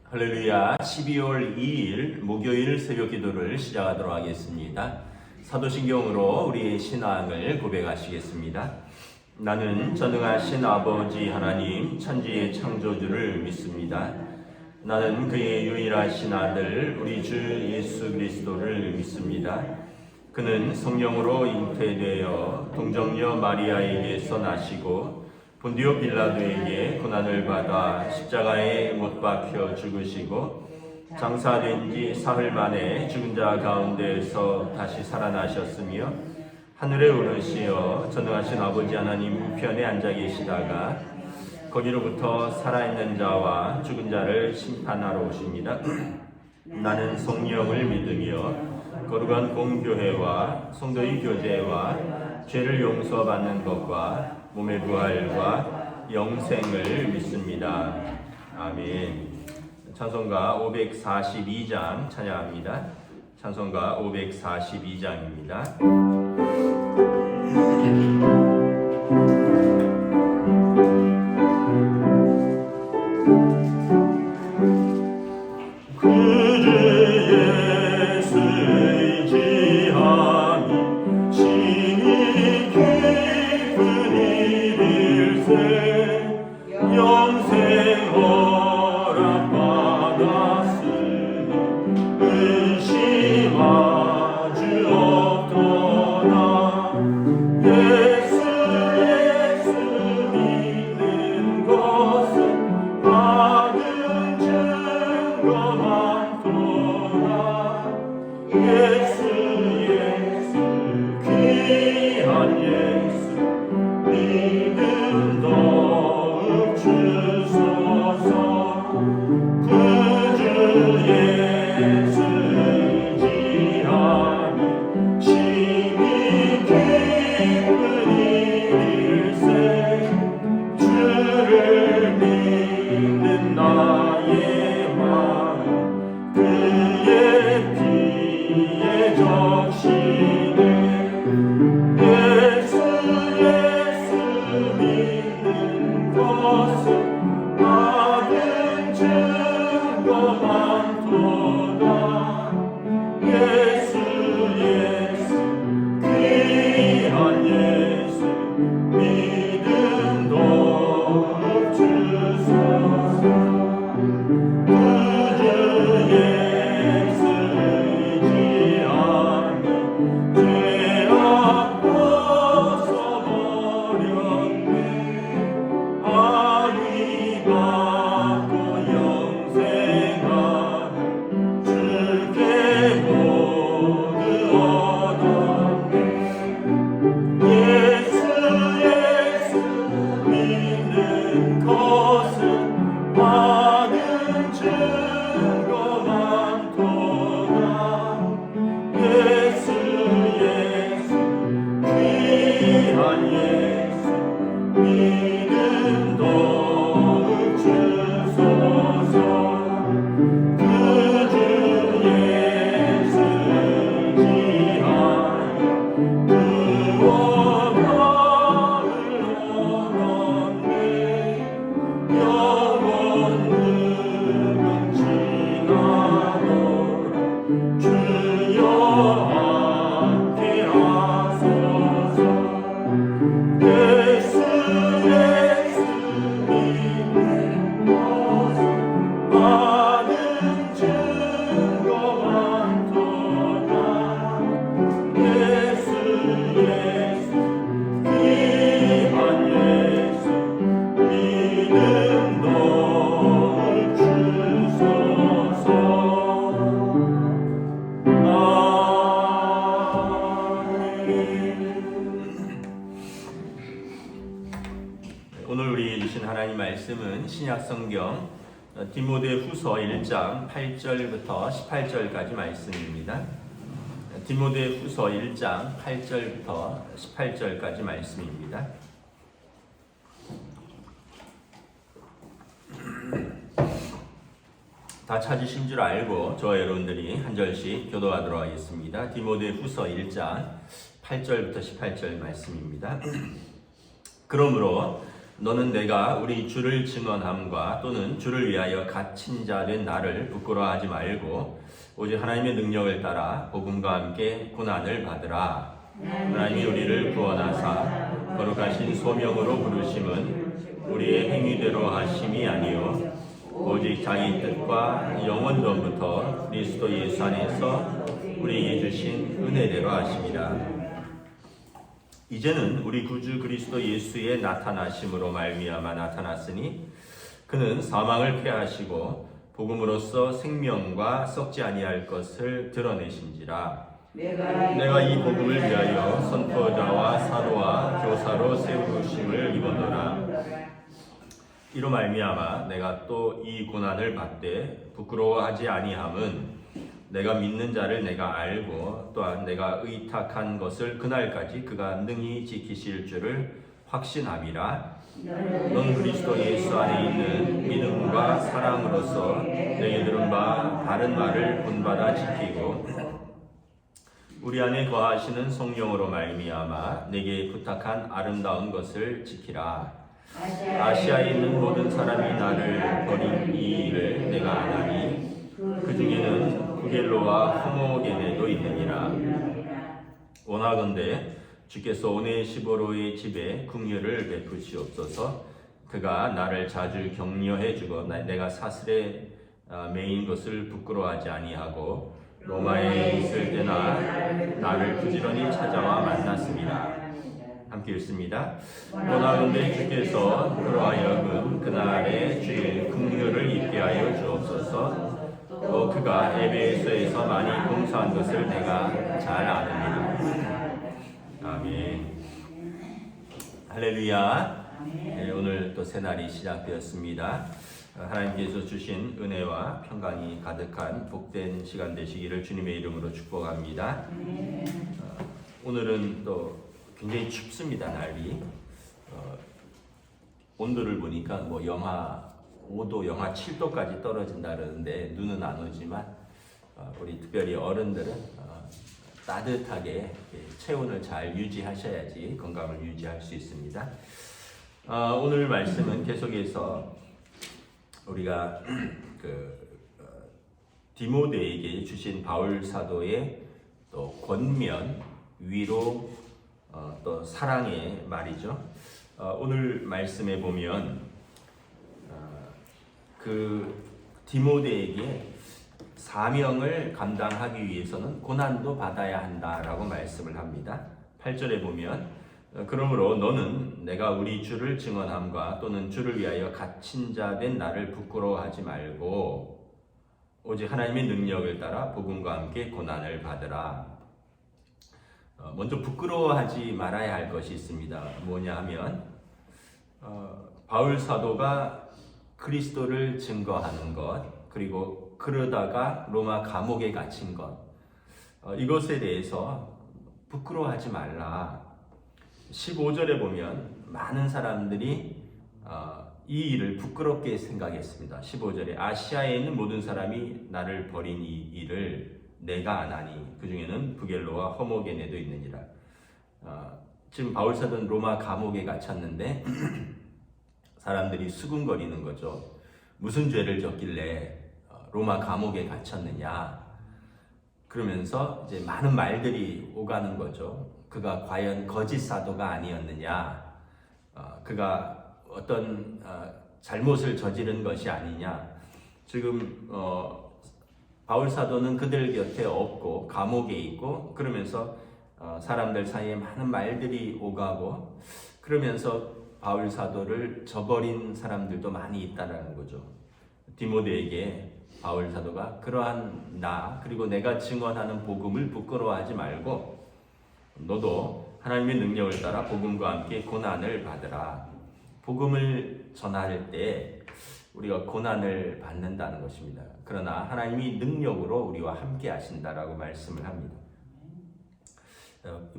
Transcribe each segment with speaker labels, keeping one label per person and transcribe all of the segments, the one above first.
Speaker 1: 할렐루야. 12월 2일 목요일 새벽 기도를 시작하도록 하겠습니다. 사도신경으로 우리의 신앙을 고백하시겠습니다. 나는 전능하신 아버지 하나님 천지의 창조주를 믿습니다. 나는 그의 유일하신 아들 우리 주 예수 그리스도를 믿습니다. 그는 성령으로 잉태되어 동정녀 마리아에게서 나시고 본디오 빌라도에게 고난을 받아 십자가에 못 박혀 죽으시고 장사된 지 사흘 만에 죽은 자 가운데에서 다시 살아나셨으며 하늘에 오르시어 전능하신 아버지 하나님 우편에 앉아 계시다가 거기로부터 살아있는 자와 죽은 자를 심판하러 오십니다. 나는 성령을 믿으며 거룩한 공교회와 성도의 교제와 죄를 용서받는 것과 몸의 부활과 영생을 믿습니다. 아멘. 찬송가 542장 찬양합니다. 찬송가 542장입니다. 오늘 우리에게 주신 하나님 말씀은 신약성경 디모데후서 1장 8절부터 18절까지 말씀입니다. 디모데후서 1장 8절부터 18절까지 말씀입니다. 다 찾으신 줄 알고 저와 여러분들이 한 절씩 교도하도록 하겠습니다. 디모데후서 1장 8절부터 18절 말씀입니다. 그러므로 너는 내가 우리 주를 증언함과 또는 주를 위하여 갇힌 자 된 나를 부끄러워하지 말고 오직 하나님의 능력을 따라 복음과 함께 고난을 받으라. 하나님이 우리를 구원하사 거룩하신 소명으로 부르심은 우리의 행위대로 하심이 아니요 오직 자기 뜻과 영원 전부터 그리스도 예수 안에서 우리에게 주신 은혜대로 하심이라. 이제는 우리 구주 그리스도 예수의 나타나심으로 말미암아 나타났으니 그는 사망을 패하시고 복음으로써 생명과 썩지 아니할 것을 드러내신지라. 내가 이 복음을 위하여 선포자와 사도와 교사로 세우심을 입었노라. 이로 말미암아 내가 또 이 고난을 받되 부끄러워하지 아니함은 내가 믿는 자를 내가 알고 또한 내가 의탁한 것을 그날까지 그가 능히 지키실 줄을 확신함이라. 넌 그리스도 예수 안에 있는 믿음과 사랑으로서 내게 들은 바 바른 말을 본받아 지키고 우리 안에 거하시는 성령으로 말미암아 내게 부탁한 아름다운 것을 지키라. 아시아에 있는 모든 사람이 나를 버린 이 일을 내가 아나니 그 중에는 부겔로와 호모게네도 있느니라. 원하건대 주께서 오네시보로의 집에 긍휼을 베푸시옵소서. 그가 나를 자주 격려해 주고 내가 사슬에 매인 것을 부끄러워하지 아니하고 로마에 있을 때나 나를 부지런히 찾아와 만났습니다. 함께 읽습니다. 원하건대 주께서 그로 하여금 그날의 주의 긍휼을 입게 하여 주옵소서. 또 그가 에베소에서 많이 봉사한 것을 내가 잘 아느니라. 아멘. 할렐루야. 네, 오늘 또 새날이 시작되었습니다. 하나님께서 주신 은혜와 평강이 가득한 복된 시간 되시기를 주님의 이름으로 축복합니다. 오늘은 또 굉장히 춥습니다. 날이 온도를 보니까 뭐 영하 5도, 영하 7도까지 떨어진다 그러는데 눈은 안 오지만 우리 특별히 어른들은 따뜻하게 체온을 잘 유지하셔야지 건강을 유지할 수 있습니다. 오늘 말씀은 계속해서 우리가 디모데에게 주신 바울 사도의 또 권면, 위로, 또 사랑의 말이죠. 오늘 말씀에 보면 그 디모데에게 사명을 감당하기 위해서는 고난도 받아야 한다라고 말씀을 합니다. 8절에 보면 그러므로 너는 내가 우리 주를 증언함과 또는 주를 위하여 갇힌 자 된 나를 부끄러워하지 말고 오직 하나님의 능력을 따라 복음과 함께 고난을 받으라. 먼저 부끄러워하지 말아야 할 것이 있습니다. 뭐냐 하면 바울 사도가 그리스도를 증거하는 것, 그리고 그러다가 로마 감옥에 갇힌 것, 이것에 대해서 부끄러워하지 말라. 15절에 보면 많은 사람들이 이 일을 부끄럽게 생각했습니다. 15절에 아시아에 있는 모든 사람이 나를 버린 이 일을 내가 아나니 그 중에는 부겔로와 호모게네도 있느니라. 지금 바울 사도는 로마 감옥에 갇혔는데 사람들이 수군거리는 거죠. 무슨 죄를 졌길래 로마 감옥에 갇혔느냐. 그러면서 이제 많은 말들이 오가는 거죠. 그가 과연 거짓 사도가 아니었느냐. 그가 어떤 잘못을 저지른 것이 아니냐. 지금 바울 사도는 그들 곁에 없고 감옥에 있고 그러면서 사람들 사이에 많은 말들이 오가고 그러면서 바울 사도를 저버린 사람들도 많이 있다는 거죠. 디모데에게 바울 사도가 그러한 나 그리고 내가 증언하는 복음을 부끄러워하지 말고 너도 하나님의 능력을 따라 복음과 함께 고난을 받으라. 복음을 전할 때 우리가 고난을 받는다는 것입니다. 그러나 하나님이 능력으로 우리와 함께 하신다라고 말씀을 합니다.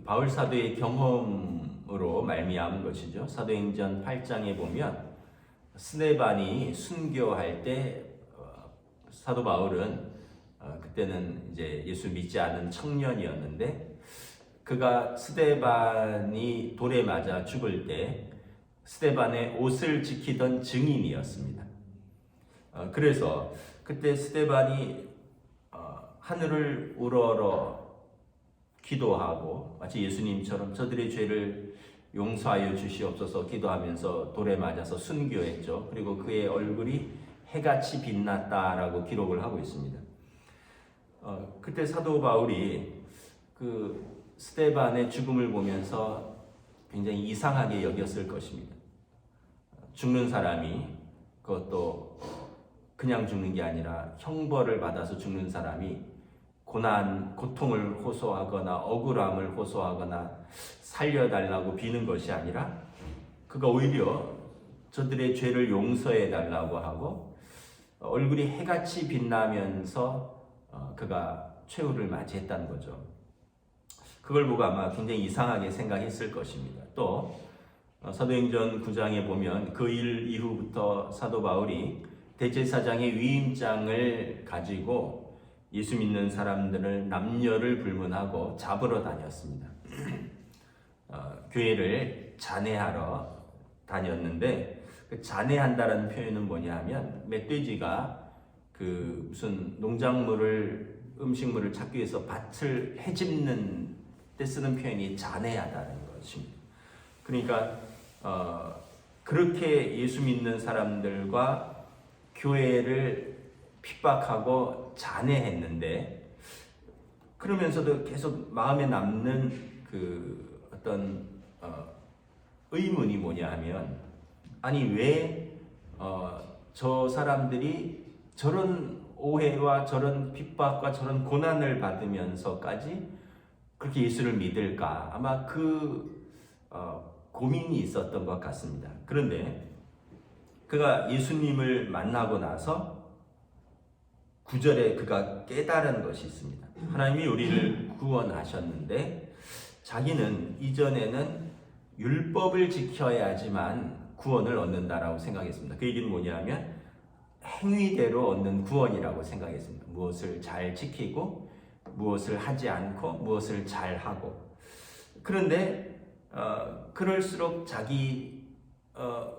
Speaker 1: 바울 사도의 경험으로 말미암은 것이죠. 사도행전 8장에 보면 스데반이 순교할 때 사도 바울은 그때는 이제 예수 믿지 않은 청년이었는데 그가 스데반이 돌에 맞아 죽을 때 스데반의 옷을 지키던 증인이었습니다. 그래서 그때 스데반이 하늘을 우러러 기도하고 마치 예수님처럼 저들의 죄를 용서하여 주시옵소서 기도하면서 돌에 맞아서 순교했죠. 그리고 그의 얼굴이 해같이 빛났다라고 기록을 하고 있습니다. 그때 사도 바울이 그 스데반의 죽음을 보면서 굉장히 이상하게 여겼을 것입니다. 죽는 사람이 그것도 그냥 죽는 게 아니라 형벌을 받아서 죽는 사람이 고난, 고통을 호소하거나 억울함을 호소하거나 살려달라고 비는 것이 아니라 그가 오히려 저들의 죄를 용서해 달라고 하고 얼굴이 해같이 빛나면서 그가 최후를 맞이했다는 거죠. 그걸 보고 아마 굉장히 이상하게 생각했을 것입니다. 또 사도행전 9장에 보면 그 일 이후부터 사도 바울이 대제사장의 위임장을 가지고 예수 믿는 사람들을 남녀를 불문하고 잡으러 다녔습니다. 교회를 잔해하러 다녔는데 그 잔해한다라는 표현은 뭐냐 하면 멧돼지가 그 무슨 농작물을 음식물을 찾기 위해서 밭을 헤집는 때 쓰는 표현이 잔해하다는 것입니다. 그러니까 그렇게 예수 믿는 사람들과 교회를 핍박하고 잔해했는데 그러면서도 계속 마음에 남는 그 어떤 의문이 뭐냐 하면 아니 왜 저 사람들이 저런 오해와 저런 핍박과 저런 고난을 받으면서까지 그렇게 예수를 믿을까? 아마 그 고민이 있었던 것 같습니다. 그런데 그가 예수님을 만나고 나서 9절에 그가 깨달은 것이 있습니다. 하나님이 우리를 구원하셨는데 자기는 이전에는 율법을 지켜야지만 구원을 얻는다라고 생각했습니다. 그 얘기는 뭐냐면 행위대로 얻는 구원이라고 생각했습니다. 무엇을 잘 지키고 무엇을 하지 않고 무엇을 잘 하고. 그런데 그럴수록 자기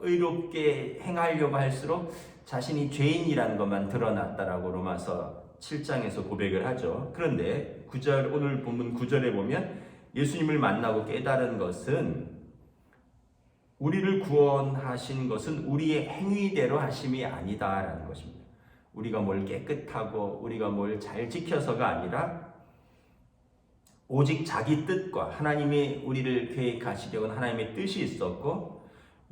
Speaker 1: 의롭게 행하려고 할수록 자신이 죄인이라는 것만 드러났다라고 로마서 7장에서 고백을 하죠. 그런데 오늘 본문 9절에 보면 예수님을 만나고 깨달은 것은 우리를 구원하신 것은 우리의 행위대로 하심이 아니다라는 것입니다. 우리가 뭘 깨끗하고 우리가 뭘 잘 지켜서가 아니라 오직 자기 뜻과 하나님이 우리를 계획하시려는 하나님의 뜻이 있었고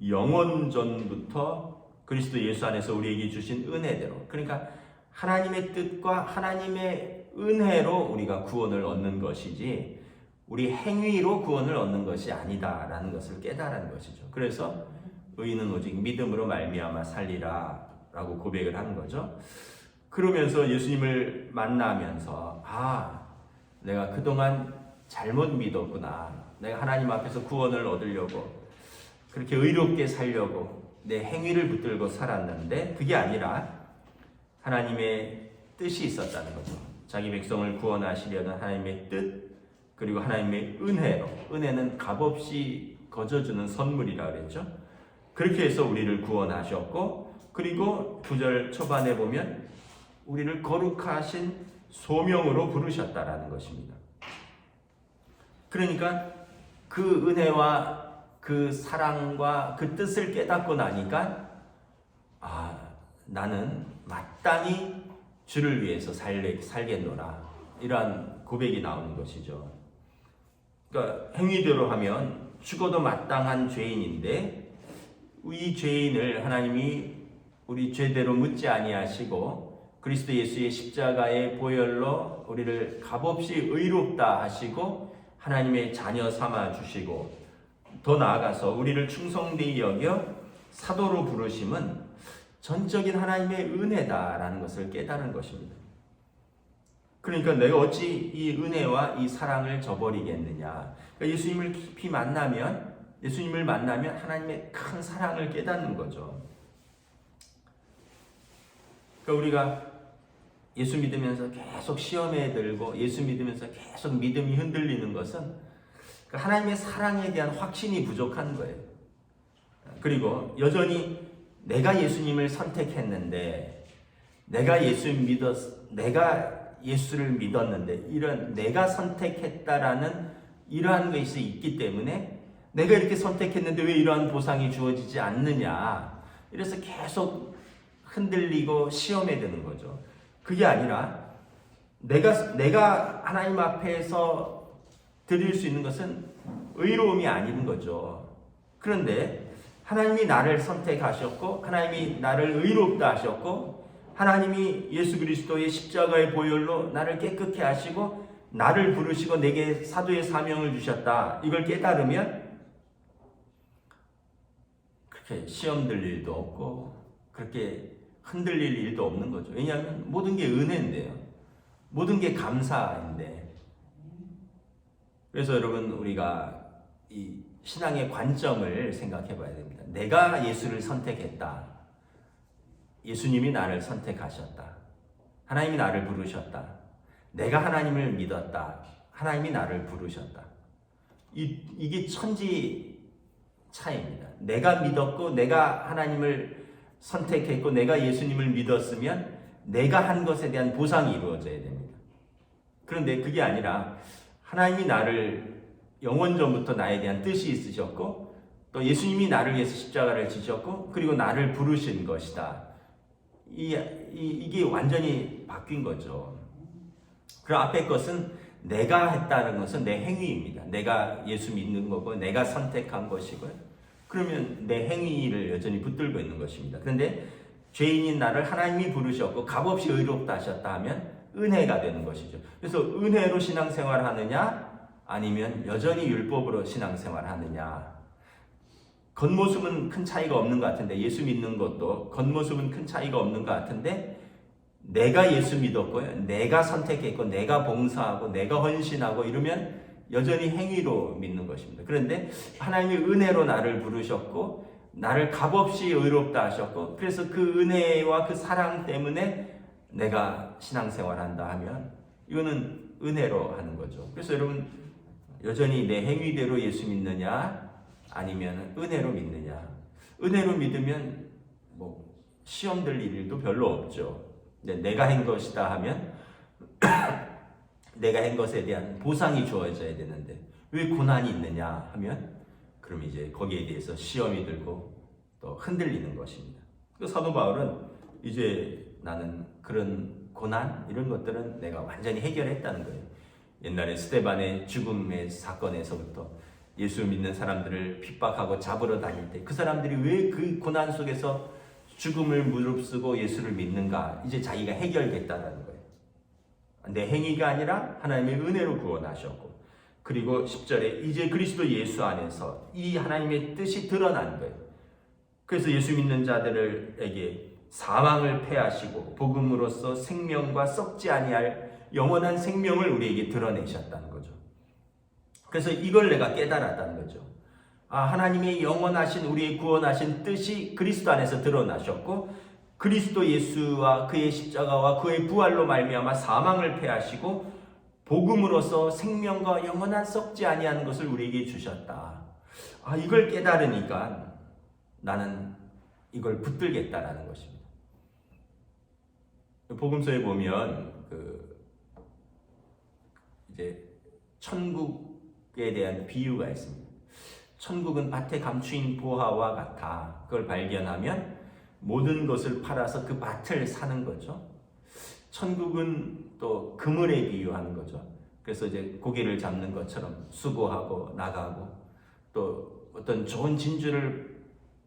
Speaker 1: 영원전부터 그리스도 예수 안에서 우리에게 주신 은혜대로, 그러니까 하나님의 뜻과 하나님의 은혜로 우리가 구원을 얻는 것이지 우리 행위로 구원을 얻는 것이 아니다라는 것을 깨달은 것이죠. 그래서 의인은 오직 믿음으로 말미암아 살리라 라고 고백을 하는 거죠. 그러면서 예수님을 만나면서 내가 그동안 잘못 믿었구나. 내가 하나님 앞에서 구원을 얻으려고 그렇게 의롭게 살려고 내 행위를 붙들고 살았는데 그게 아니라 하나님의 뜻이 있었다는 거죠. 자기 백성을 구원하시려는 하나님의 뜻, 그리고 하나님의 은혜로, 은혜는 값없이 거저주는 선물이라 그랬죠. 그렇게 해서 우리를 구원하셨고, 그리고 9절 초반에 보면 우리를 거룩하신 소명으로 부르셨다라는 것입니다. 그러니까 그 은혜와 그 사랑과 그 뜻을 깨닫고 나니까 나는 마땅히 주를 위해서 살겠노라, 이러한 고백이 나오는 것이죠. 그러니까 행위대로 하면 죽어도 마땅한 죄인인데 이 죄인을 하나님이 우리 죄대로 묻지 아니하시고 그리스도 예수의 십자가의 보혈로 우리를 값없이 의롭다 하시고 하나님의 자녀 삼아 주시고 더 나아가서 우리를 충성되이 여겨 사도로 부르심은 전적인 하나님의 은혜다라는 것을 깨달은 것입니다. 그러니까 내가 어찌 이 은혜와 이 사랑을 저버리겠느냐. 그러니까 예수님을 깊이 만나면, 예수님을 만나면 하나님의 큰 사랑을 깨닫는 거죠. 그러니까 우리가 예수 믿으면서 계속 시험에 들고 예수 믿으면서 계속 믿음이 흔들리는 것은 하나님의 사랑에 대한 확신이 부족한 거예요. 그리고 여전히 내가 예수님을 선택했는데, 내가 예수를 믿었는데, 이런 내가 선택했다라는 이러한 것이 있기 때문에 내가 이렇게 선택했는데 왜 이러한 보상이 주어지지 않느냐. 이래서 계속 흔들리고 시험에 드는 거죠. 그게 아니라 내가 하나님 앞에서 드릴 수 있는 것은 의로움이 아닌 거죠. 그런데 하나님이 나를 선택하셨고, 하나님이 나를 의롭다 하셨고, 하나님이 예수 그리스도의 십자가의 보혈로 나를 깨끗게 하시고 나를 부르시고 내게 사도의 사명을 주셨다. 이걸 깨달으면 그렇게 시험 들 일도 없고 그렇게 흔들릴 일도 없는 거죠. 왜냐하면 모든 게 은혜인데요. 모든 게 감사인데. 그래서 여러분, 우리가 이 신앙의 관점을 생각해 봐야 됩니다. 내가 예수를 선택했다. 예수님이 나를 선택하셨다. 하나님이 나를 부르셨다. 내가 하나님을 믿었다. 하나님이 나를 부르셨다. 이게 천지 차이입니다. 내가 믿었고 내가 하나님을 선택했고 내가 예수님을 믿었으면 내가 한 것에 대한 보상이 이루어져야 됩니다. 그런데 그게 아니라 하나님이 나를 영원 전부터 나에 대한 뜻이 있으셨고 또 예수님이 나를 위해서 십자가를 지셨고 그리고 나를 부르신 것이다. 이게 완전히 바뀐 거죠. 그럼 앞에 것은 내가 했다는 것은 내 행위입니다. 내가 예수 믿는 거고 내가 선택한 것이고요. 그러면 내 행위를 여전히 붙들고 있는 것입니다. 그런데 죄인인 나를 하나님이 부르셨고 값없이 의롭다 하셨다 하면 은혜가 되는 것이죠. 그래서 은혜로 신앙생활 하느냐 아니면 여전히 율법으로 신앙생활 하느냐. 겉모습은 큰 차이가 없는 것 같은데, 예수 믿는 것도 겉모습은 큰 차이가 없는 것 같은데, 내가 예수 믿었고요, 내가 선택했고 내가 봉사하고 내가 헌신하고 이러면 여전히 행위로 믿는 것입니다. 그런데 하나님이 은혜로 나를 부르셨고 나를 값없이 의롭다 하셨고 그래서 그 은혜와 그 사랑 때문에 내가 신앙생활한다 하면 이거는 은혜로 하는 거죠. 그래서 여러분, 여전히 내 행위대로 예수 믿느냐 아니면 은혜로 믿느냐. 은혜로 믿으면 뭐 시험 들 일도 별로 없죠. 내가 한 것이다 하면 내가 한 것에 대한 보상이 주어져야 되는데 왜 고난이 있느냐 하면 그럼 이제 거기에 대해서 시험이 들고 또 흔들리는 것입니다. 그 사도 바울은 이제 나는 그런 고난 이런 것들은 내가 완전히 해결했다는 거예요. 옛날에 스데반의 죽음의 사건에서부터 예수 믿는 사람들을 핍박하고 잡으러 다닐 때 그 사람들이 왜 그 고난 속에서 죽음을 무릅쓰고 예수를 믿는가? 이제 자기가 해결됐다는 거예요. 내 행위가 아니라 하나님의 은혜로 구원하셨고 그리고 10절에 이제 그리스도 예수 안에서 이 하나님의 뜻이 드러난 거예요. 그래서 예수 믿는 자들에게 사망을 패하시고 복음으로써 생명과 썩지 아니할 영원한 생명을 우리에게 드러내셨다는 거죠. 그래서 이걸 내가 깨달았다는 거죠. 하나님의 영원하신 우리의 구원하신 뜻이 그리스도 안에서 드러나셨고 그리스도 예수와 그의 십자가와 그의 부활로 말미암아 사망을 패하시고 복음으로써 생명과 영원한 썩지 아니하는 것을 우리에게 주셨다. 이걸 깨달으니까 나는 이걸 붙들겠다라는 것입니다. 복음서에 보면 이제 천국에 대한 비유가 있습니다. 천국은 밭에 감추인 보화와 같아. 그걸 발견하면 모든 것을 팔아서 그 밭을 사는 거죠. 천국은 또 그물에 비유하는 거죠. 그래서 이제 고기를 잡는 것처럼 수고하고 나가고 또 어떤 좋은 진주를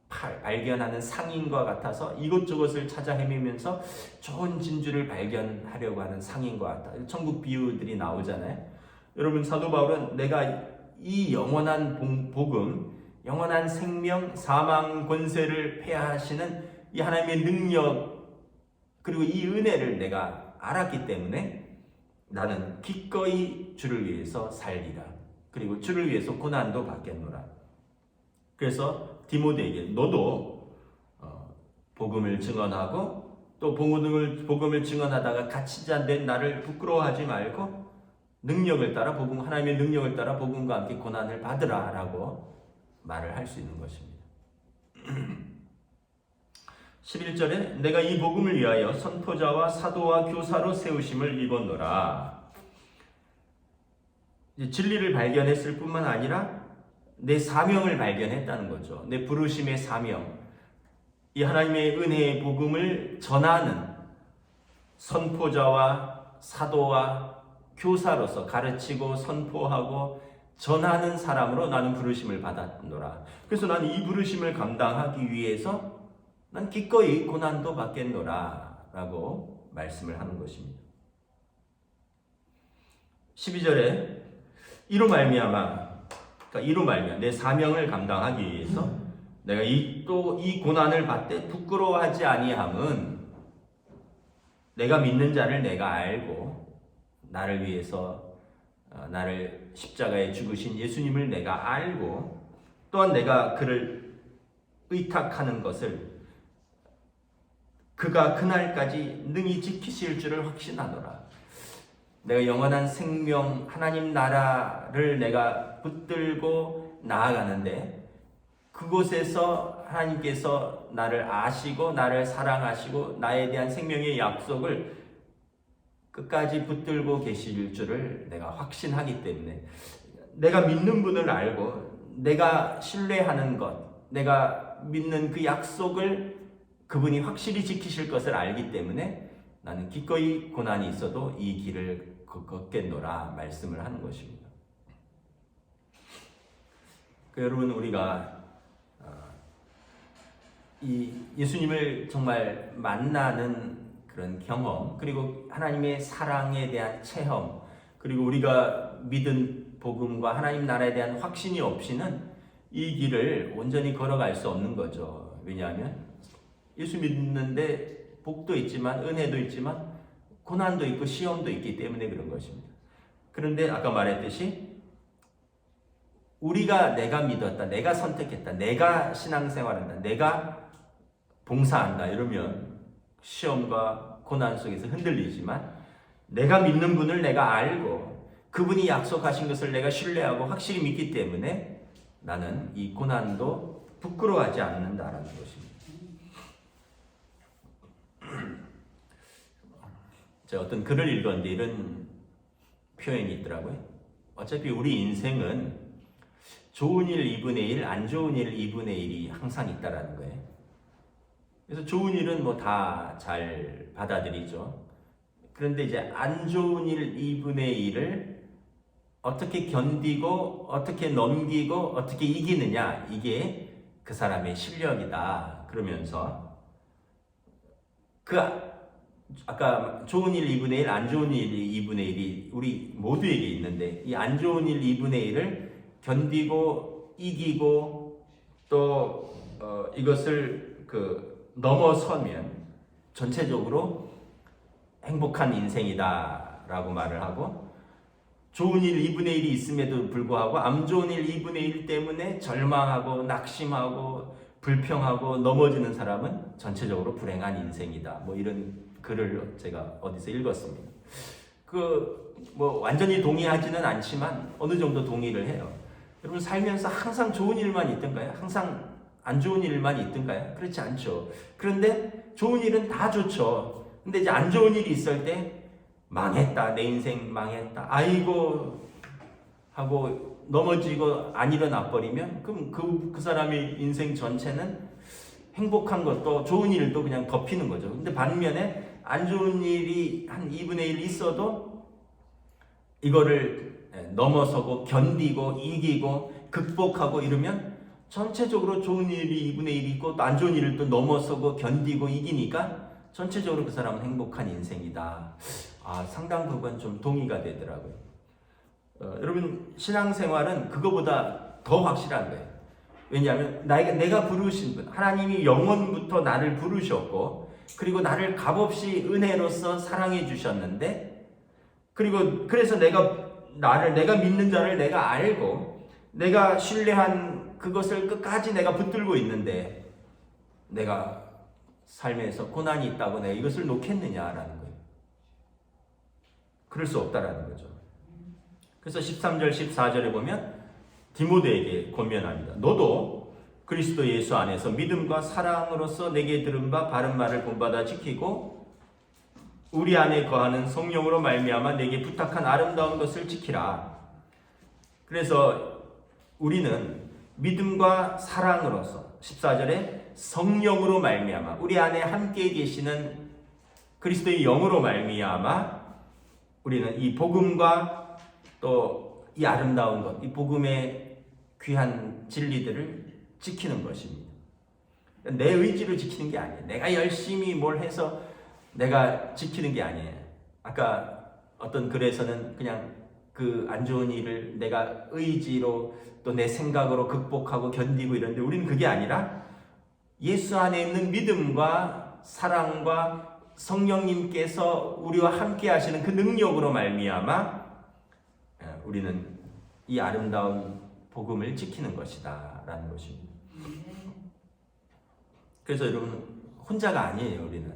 Speaker 1: 발견하는 상인과 같아서 이것저것을 찾아 헤매면서 좋은 진주를 발견하려고 하는 상인과 같다. 천국 비유들이 나오잖아요. 여러분, 사도 바울은 내가 이 영원한 복음, 영원한 생명, 사망 권세를 폐하시는 이 하나님의 능력 그리고 이 은혜를 내가 알았기 때문에 나는 기꺼이 주를 위해서 살리라. 그리고 주를 위해서 고난도 받겠노라. 그래서 디모데에게 너도 복음을 증언하고 또 복음을 증언하다가 갇힌 자 된 나를 부끄러워하지 말고 능력을 따라 하나님의 능력을 따라 복음과 함께 고난을 받으라라고 말을 할 수 있는 것입니다. 11절에 내가 이 복음을 위하여 선포자와 사도와 교사로 세우심을 입었노라. 진리를 발견했을 뿐만 아니라 내 사명을 발견했다는 거죠. 내 부르심의 사명. 이 하나님의 은혜의 복음을 전하는 선포자와 사도와 교사로서 가르치고 선포하고 전하는 사람으로 나는 부르심을 받았노라. 그래서 나는 이 부르심을 감당하기 위해서 난 기꺼이 고난도 받겠노라 라고 말씀을 하는 것입니다. 12절에 이로 말미암아 내 사명을 감당하기 위해서 내가 또 이 고난을 받되 부끄러워하지 아니함은 내가 믿는 자를 내가 알고 나를 위해서 나를 십자가에 죽으신 예수님을 내가 알고 또한 내가 그를 의탁하는 것을 그가 그날까지 능히 지키실 줄을 확신하노라. 내가 영원한 생명 하나님 나라를 내가 붙들고 나아가는데 그곳에서 하나님께서 나를 아시고 나를 사랑하시고 나에 대한 생명의 약속을 끝까지 붙들고 계실 줄을 내가 확신하기 때문에 내가 믿는 분을 알고 내가 신뢰하는 것, 내가 믿는 그 약속을 그분이 확실히 지키실 것을 알기 때문에 나는 기꺼이 고난이 있어도 이 길을 걷겠노라 말씀을 하는 것입니다. 여러분, 우리가 이 예수님을 정말 만나는 그런 경험, 그리고 하나님의 사랑에 대한 체험, 그리고 우리가 믿은 복음과 하나님 나라에 대한 확신이 없이는 이 길을 온전히 걸어갈 수 없는 거죠. 왜냐하면 예수 믿는데 복도 있지만 은혜도 있지만 고난도 있고 시험도 있기 때문에 그런 것입니다. 그런데 아까 말했듯이 우리가 내가 믿었다, 내가 선택했다, 내가 신앙생활한다, 내가 봉사한다 이러면 시험과 고난 속에서 흔들리지만 내가 믿는 분을 내가 알고 그분이 약속하신 것을 내가 신뢰하고 확실히 믿기 때문에 나는 이 고난도 부끄러워하지 않는다라는 것입니다. 제가 어떤 글을 읽었는데 이런 표현이 있더라고요. 어차피 우리 인생은 좋은 일 2분의 1, 안 좋은 일 2분의 1이 항상 있다라는 거예요. 그래서 좋은 일은 뭐 다 잘 받아들이죠. 그런데 이제 안 좋은 일 2분의 1을 어떻게 견디고 어떻게 넘기고 어떻게 이기느냐, 이게 그 사람의 실력이다. 그러면서 아까 좋은 일 2분의 1, 안 좋은 일 2분의 1이 우리 모두에게 있는데 이 안 좋은 일 2분의 1을 견디고 이기고 또 이것을 넘어서면 전체적으로 행복한 인생이다 라고 말을 하고, 좋은 일 2분의 1이 있음에도 불구하고 안 좋은 일 2분의 1 때문에 절망하고 낙심하고 불평하고 넘어지는 사람은 전체적으로 불행한 인생이다. 뭐 이런 글을 제가 어디서 읽었습니다. 완전히 동의하지는 않지만 어느 정도 동의를 해요. 여러분, 살면서 항상 좋은 일만 있던가요? 항상 안 좋은 일만 있던가요? 그렇지 않죠. 그런데 좋은 일은 다 좋죠. 근데 이제 안 좋은 일이 있을 때 망했다, 내 인생 망했다, 아이고 하고 넘어지고 안 일어나 버리면 그럼 그 사람의 인생 전체는 행복한 것도 좋은 일도 그냥 덮이는 거죠. 근데 반면에 안 좋은 일이 한 2분의 1 있어도 이거를 넘어서고 견디고 이기고 극복하고 이러면 전체적으로 좋은 일이 2분의 1이 있고 또 안 좋은 일을 또 넘어서고 견디고 이기니까 전체적으로 그 사람은 행복한 인생이다. 상당 부분 좀 동의가 되더라고요. 여러분, 신앙생활은 그거보다 더 확실한 거예요. 왜냐하면 내가 부르신 분, 하나님이 영원부터 나를 부르셨고 그리고 나를 값없이 은혜로서 사랑해 주셨는데, 그래서 내가 믿는 자를 내가 알고 내가 신뢰한 그것을 끝까지 내가 붙들고 있는데 내가 삶에서 고난이 있다고 내가 이것을 놓겠느냐라는 거예요. 그럴 수 없다라는 거죠. 그래서 13절 14절에 보면 디모데에게 권면합니다. 너도 그리스도 예수 안에서 믿음과 사랑으로서 내게 들은 바 바른 말을 본받아 지키고 우리 안에 거하는 성령으로 말미암아 내게 부탁한 아름다운 것을 지키라. 그래서 우리는 믿음과 사랑으로서 14절에 성령으로 말미암아 우리 안에 함께 계시는 그리스도의 영으로 말미암아 우리는 이 복음과 또 이 아름다운 것, 이 복음의 귀한 진리들을 지키는 것입니다. 내 의지로 지키는 게 아니에요. 내가 열심히 뭘 해서 내가 지키는 게 아니에요. 아까 어떤 글에서는 그냥 그 안 좋은 일을 내가 의지로 또 내 생각으로 극복하고 견디고 이러는데 우리는 그게 아니라 예수 안에 있는 믿음과 사랑과 성령님께서 우리와 함께 하시는 그 능력으로 말미암아 우리는 이 아름다운 복음을 지키는 것이다 라는 것입니다. 그래서 여러분 혼자가 아니에요. 우리는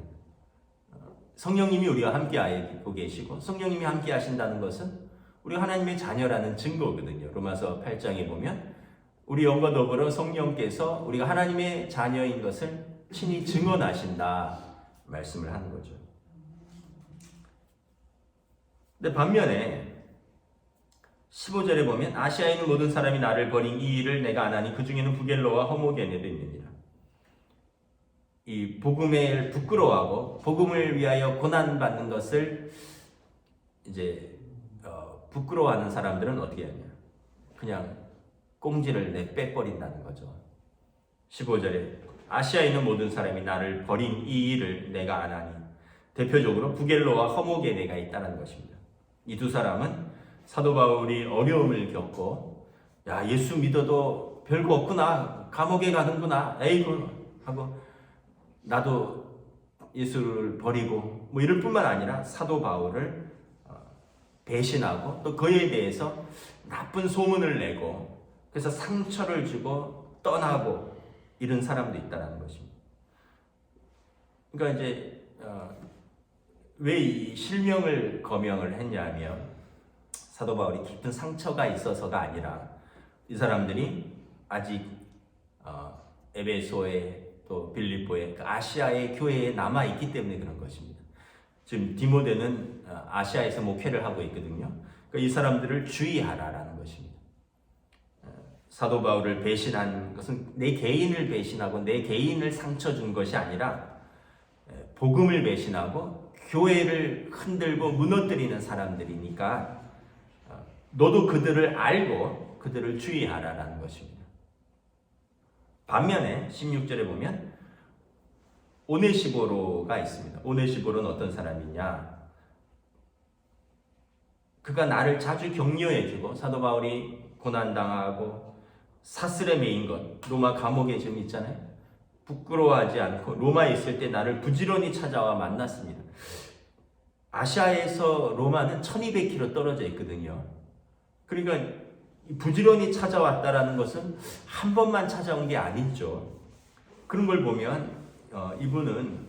Speaker 1: 성령님이 우리와 함께 하고 계시고 성령님이 함께 하신다는 것은 우리 하나님의 자녀라는 증거거든요. 로마서 8장에 보면 우리 영과 더불어 성령께서 우리가 하나님의 자녀인 것을 친히 증언하신다 말씀을 하는 거죠. 근데 반면에 15절에 보면 아시아에 있는 모든 사람이 나를 버린 이 일을 내가 안 하니 그 중에는 부겔로와 허모게네도 있느니라. 이 복음을 부끄러워하고 복음을 위하여 고난받는 것을 이제 부끄러워하는 사람들은 어떻게 하냐? 그냥 꽁지를 내빼버린다는 거죠. 15절에 아시아에 있는 모든 사람이 나를 버린 이 일을 내가 안 하니 대표적으로 부겔로와 허모게네가 있다는 것입니다. 이 두 사람은 사도 바울이 어려움을 겪고 야 예수 믿어도 별거 없구나 감옥에 가는구나 에이구 하고 나도 예수를 버리고 뭐 이럴 뿐만 아니라 사도 바울을 배신하고 또 그에 대해서 나쁜 소문을 내고 그래서 상처를 주고 떠나고 이런 사람도 있다는 것입니다. 그러니까 이제 왜 이 실명을 거명을 했냐면 사도 바울이 깊은 상처가 있어서가 아니라 이 사람들이 아직 에베소에 또 빌립보에 아시아의 교회에 남아 있기 때문에 그런 것입니다. 지금 디모데는 아시아에서 목회를 하고 있거든요. 그러니까 이 사람들을 주의하라라는 것입니다. 사도 바울을 배신한 것은 내 개인을 배신하고 내 개인을 상처 준 것이 아니라 복음을 배신하고 교회를 흔들고 무너뜨리는 사람들이니까 너도 그들을 알고 그들을 주의하라라는 것입니다. 반면에 16절에 보면 오네시보로가 있습니다. 오네시보로는 어떤 사람이냐? 그가 나를 자주 격려해주고 사도 바울이 고난당하고 사슬에 매인 것 로마 감옥에 지금 있잖아요. 부끄러워하지 않고 로마에 있을 때 나를 부지런히 찾아와 만났습니다. 아시아에서 로마는 1200km 떨어져 있거든요. 그러니까 부지런히 찾아왔다라는 것은 한 번만 찾아온 게 아니죠. 그런 걸 보면 이분은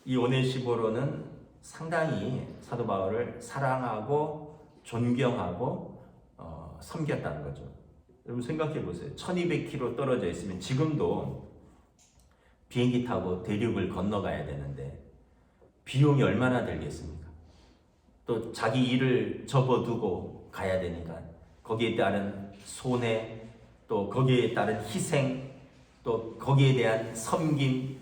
Speaker 1: 이 오네시보로는 상당히 사도 바울을 사랑하고 존경하고 섬겼다는 거죠. 여러분 생각해 보세요. 1200km 떨어져 있으면 지금도 비행기 타고 대륙을 건너가야 되는데 비용이 얼마나 들겠습니까? 또 자기 일을 접어두고 가야 되니까 거기에 따른 손해, 또 거기에 따른 희생, 또 거기에 대한 섬김,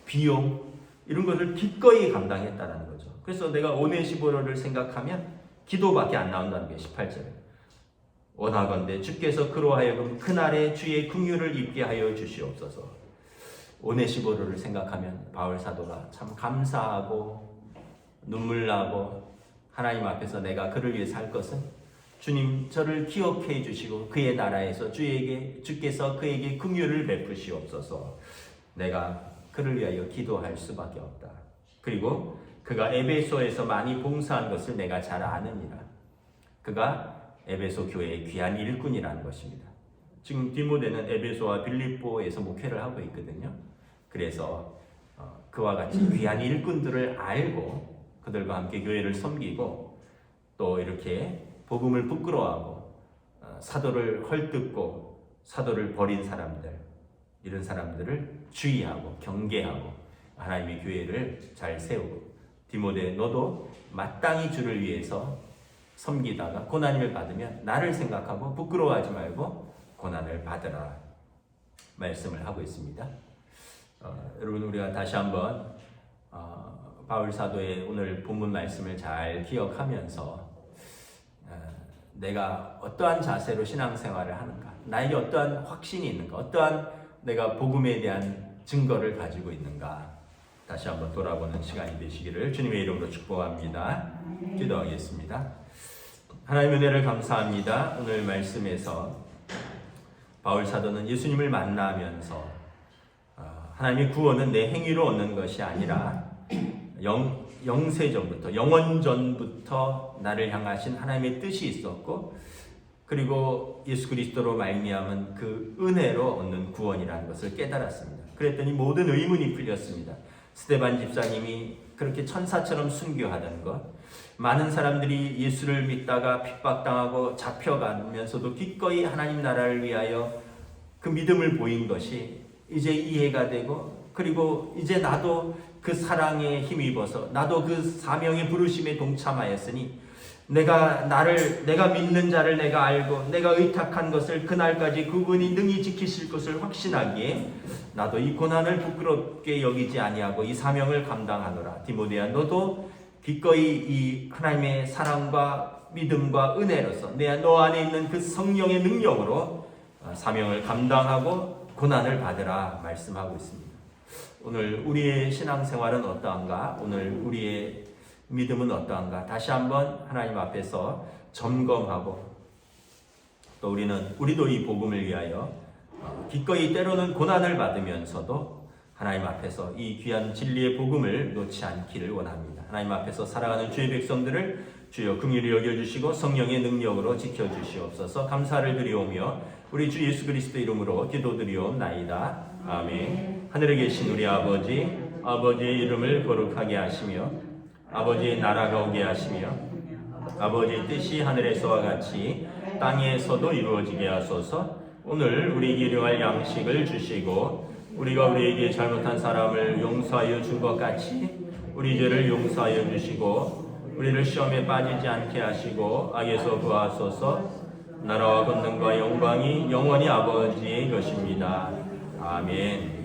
Speaker 1: 비용 이런 것을 기꺼이 감당했다는 거죠. 그래서 내가 오네시보로를 생각하면 기도밖에 안 나온다는 게 18절에 원하건대 주께서 그로 하여금 그날에 주의 긍휼을 입게 하여 주시옵소서. 오네시보로를 생각하면 바울 사도가 참 감사하고 눈물 나고 하나님 앞에서 내가 그를 위해서 할 것은 주님 저를 기억해 주시고 그의 나라에서 주께서 그에게 긍휼을 베푸시옵소서. 내가 그를 위하여 기도할 수밖에 없다. 그리고 그가 에베소에서 많이 봉사한 것을 내가 잘 아느니라. 그가 에베소 교회의 귀한 일꾼이라는 것입니다. 지금 디모데는 에베소와 빌립보에서 목회를 하고 있거든요. 그래서 그와 같이 귀한 일꾼들을 알고 그들과 함께 교회를 섬기고 또 이렇게 복음을 부끄러워하고 사도를 헐뜯고 사도를 버린 사람들 이런 사람들을 주의하고 경계하고 하나님의 교회를 잘 세우고, 디모데 너도 마땅히 주를 위해서 섬기다가 고난을 받으면 나를 생각하고 부끄러워하지 말고 고난을 받으라 말씀을 하고 있습니다. 여러분, 우리가 다시 한번 바울 사도의 오늘 본문 말씀을 잘 기억하면서 내가 어떠한 자세로 신앙생활을 하는가, 나에게 어떠한 확신이 있는가, 어떠한 내가 복음에 대한 증거를 가지고 있는가, 다시 한번 돌아보는 시간이 되시기를 주님의 이름으로 축복합니다. 기도하겠습니다. 하나님의 은혜를 감사합니다. 오늘 말씀에서 바울 사도는 예수님을 만나면서 하나님의 구원은 내 행위로 얻는 것이 아니라 영세전부터, 영원전부터 나를 향하신 하나님의 뜻이 있었고, 그리고 예수 그리스도로 말미암은 그 은혜로 얻는 구원이라는 것을 깨달았습니다. 그랬더니 모든 의문이 풀렸습니다. 스데반 집사님이 그렇게 천사처럼 순교하던 것, 많은 사람들이 예수를 믿다가 핍박당하고 잡혀가면서도 기꺼이 하나님 나라를 위하여 그 믿음을 보인 것이 이제 이해가 되고, 그리고 이제 나도 그 사랑에 힘입어서 나도 그 사명의 부르심에 동참하였으니 내가 믿는 자를 내가 알고 내가 의탁한 것을 그날까지 그분이 능히 지키실 것을 확신하기에 나도 이 고난을 부끄럽게 여기지 아니하고 이 사명을 감당하노라. 디모데야, 너도 기꺼이 이 하나님의 사랑과 믿음과 은혜로서 너 안에 있는 그 성령의 능력으로 사명을 감당하고 고난을 받으라 말씀하고 있습니다. 오늘 우리의 신앙생활은 어떠한가? 오늘 우리의 믿음은 어떠한가? 다시 한번 하나님 앞에서 점검하고, 또 우리도 이 복음을 위하여 기꺼이 때로는 고난을 받으면서도 하나님 앞에서 이 귀한 진리의 복음을 놓지 않기를 원합니다. 하나님 앞에서 살아가는 주의 백성들을 주여 긍휼히 여겨주시고 성령의 능력으로 지켜주시옵소서. 감사를 드리오며 우리 주 예수 그리스도 이름으로 기도드리옵나이다. 아멘. 하늘에 계신 우리 아버지의 이름을 거룩하게 하시며 아버지의 나라가 오게 하시며 아버지의 뜻이 하늘에서와 같이 땅에서도 이루어지게 하소서. 오늘 우리에게 일용할 양식을 주시고 우리가 우리에게 잘못한 사람을 용서하여 준 것 같이 우리 죄를 용서하여 주시고 우리를 시험에 빠지지 않게 하시고 악에서 구하소서. 나라와 권능과 영광이 영원히 아버지의 것입니다. 아멘.